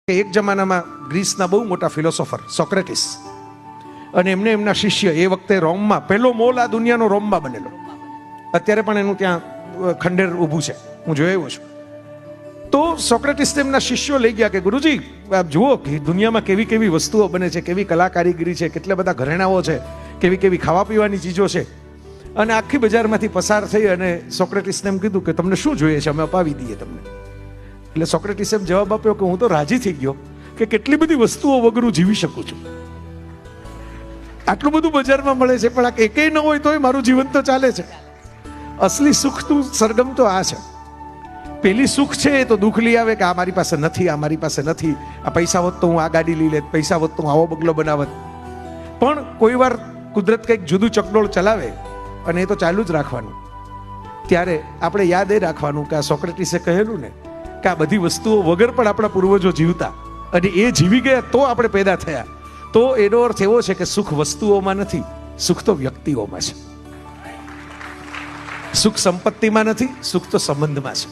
એક જમાનામાં ગ્રીસના બહુ મોટા ફિલોસોફર સોક્રેટિસ અને એમને એમના શિષ્ય, એ વખતે રોમમાં પહેલો મોલ આ દુનિયાનો રોમમાં બનેલો, અત્યારે પણ એનું ત્યાં ખંડેર ઊભું છે, હું જોઈ આવ્યો છું. તો સોક્રેટિસ એમના શિષ્યો લઈ ગયા કે ગુરુજી આપ જુઓ કે દુનિયામાં કેવી કેવી વસ્તુઓ બને છે, કેવી કલા કારીગરી છે, કેટલા બધા ઘરેણાઓ છે, કેવી કેવી ખાવા પીવાની ચીજો છે. અને આખી બજારમાંથી પસાર થઈ અને સોક્રેટિસને એમ કીધું કે તમને શું જોઈએ છે, અમે અપાવી દઈએ તમને. એટલે સોક્રેટિસે એમ જવાબ આપ્યો કે હું તો રાજી થઈ ગયો કે કેટલી બધી વસ્તુઓ વગર હું જીવી શકું છું. આટલું બધું બજારમાં મળે છે પણ આ એકેય ન હોય તોય મારું જીવન તો ચાલે છે. અસલી સુખનું સરગમ તો આ છે. પેલી સુખ છે એ તો દુઃખ લઈ આવે કે આ મારી પાસે નથી, આ મારી પાસે નથી, આ પૈસા હોત તો હું આ ગાડી લઈ લેત, પૈસા હોત તો હું આવો બંગલો બનાવત. પણ કોઈ વાર કુદરત કંઈક જુદું ચકડોળ ચલાવે અને એ તો ચાલુ જ રાખવાનું. ત્યારે આપણે યાદ એ રાખવાનું કે આ સોક્રેટિસે કહેલું ને કે આ બધી વસ્તુઓ વગર પણ આપણા પૂર્વજો જીવતા અને એ જીવી ગયા તો આપણે પેદા થયા. તો એનો અર્થ એવો છે કે સુખ વસ્તુઓમાં નથી, સુખ તો વ્યક્તિઓમાં છે. સુખ સંપત્તિમાં નથી, સુખ તો સંબંધમાં છે.